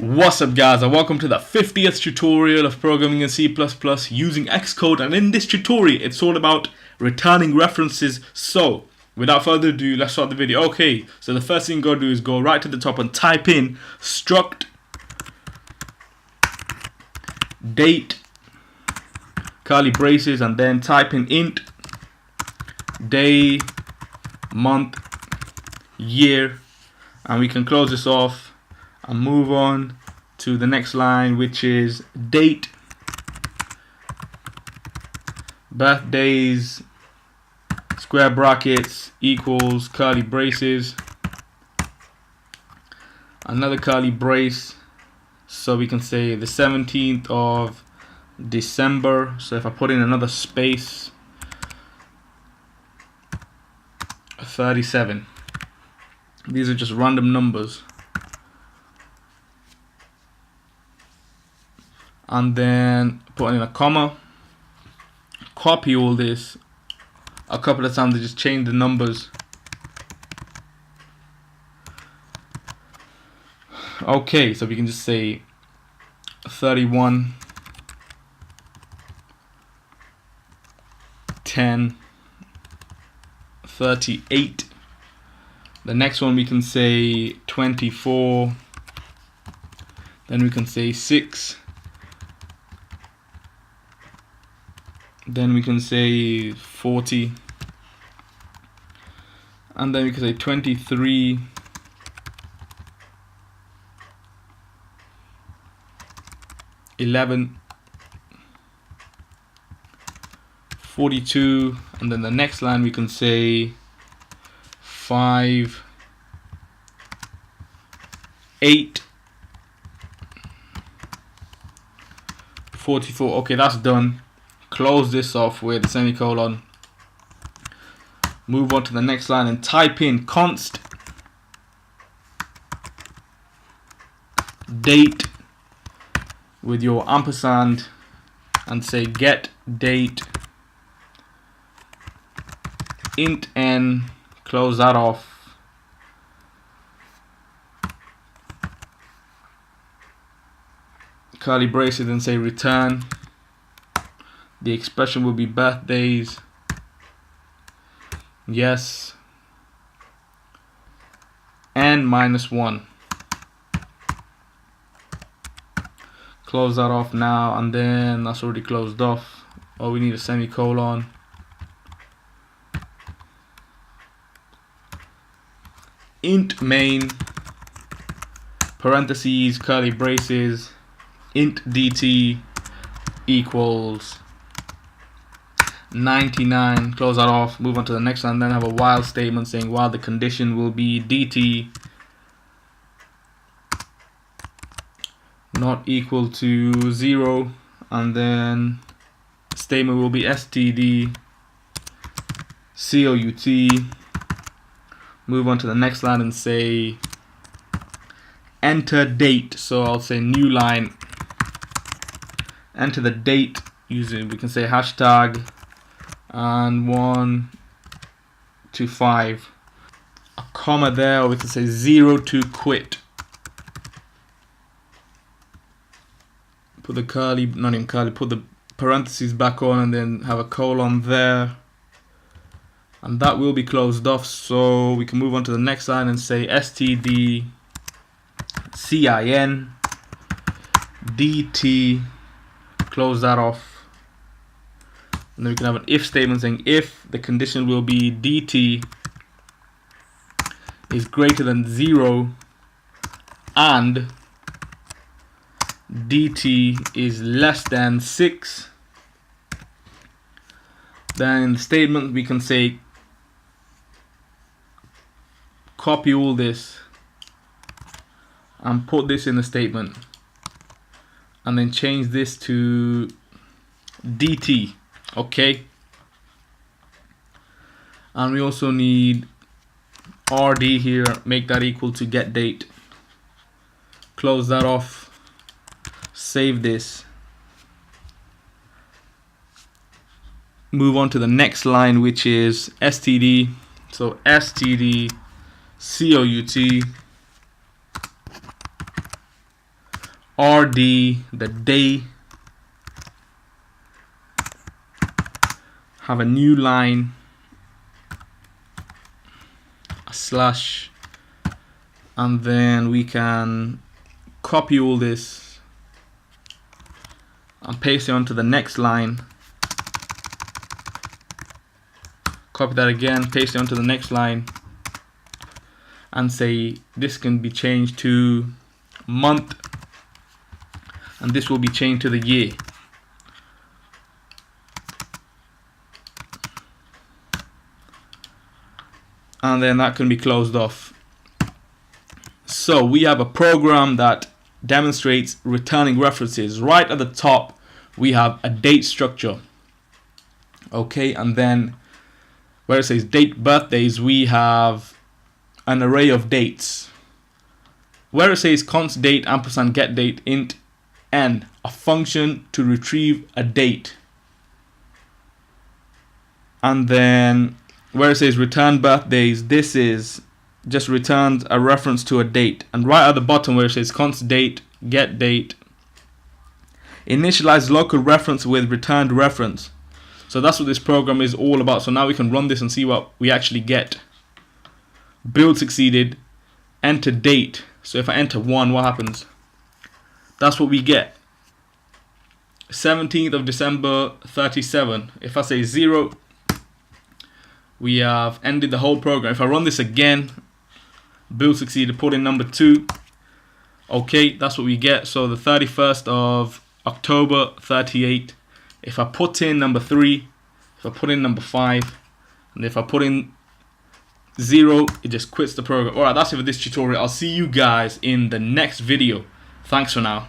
What's up guys, and welcome to the 50th tutorial of programming in C++ using Xcode, and in this tutorial it's all about returning references. So without further ado, let's start the video. Okay, so the first thing you gotta do is go right to the top and type in struct date curly braces and then type in int day, month, year, and we can close this off and move on to the next line, which is date, birthdays, square brackets equals curly braces, another curly brace, so we can say the 17th of December. So if I put in another space, 37. These are just random numbers. And then put in a comma, copy all this a couple of times to just change the numbers. Okay, so we can just say 31, 10, 38. The next one we can say 24, then we can say 6, then we can say 40, and then we can say 23, 11, 42, and then the next line we can say 5, 8, 44. Okay, that's done. Close this off with a semicolon. Move on to the next line and type in const date with your ampersand and say get date int n. Close that off. Curly braces and say return. The expression will be birthdays. Yes. And -1. Close that off now, and then that's already closed off. Oh, we need a semicolon. Int main, parentheses, curly braces, int dt equals 99. Close that off. Move on to the next one, and then have a while statement saying while the condition will be dt not equal to 0, and then statement will be std cout. Move on to the next line and say enter date. So I'll say new line, enter the date using, we can say hashtag and 1 to 5, a comma there, or we can say 0 to quit. Put the curly, not even curly, put the parentheses back on and then have a colon there, and that will be closed off. So we can move on to the next line and say std cin dt. Close that off. And then we can have an if statement saying if the condition will be dt is greater than 0 and dt is less than 6, then in the statement we can say copy all this and put this in the statement, and then change this to dt. Okay, and we also need rd here, make that equal to get date. Close that off, save this, move on to the next line, which is std. So std cout RD, the day, have a new line, a slash, and then we can copy all this and paste it onto the next line. Copy that again, paste it onto the next line, and say this can be changed to month, and this will be changed to the year. And then that can be closed off. So we have a program that demonstrates returning references. Right at the top we have a date structure, okay, and then where it says date birthdays we have an array of dates. Where it says const date ampersand get date int n, a function to retrieve a date. And then where it says return birthdays, this is just returns a reference to a date. And right at the bottom where it says const date get date, initialize local reference with returned reference. So that's what this program is all about. So now we can run this and see what we actually get. Build succeeded, enter date. So if I enter 1, what happens? That's what we get. 17th of December 37. If I say 0, we have ended the whole program. If I run this again, build succeeded, put in number 2. Okay, that's what we get. So the 31st of October 38. If I put in number 3, if I put in number 5, and if I put in 0, it just quits the program. Alright, that's it for this tutorial. I'll see you guys in the next video. Thanks for now.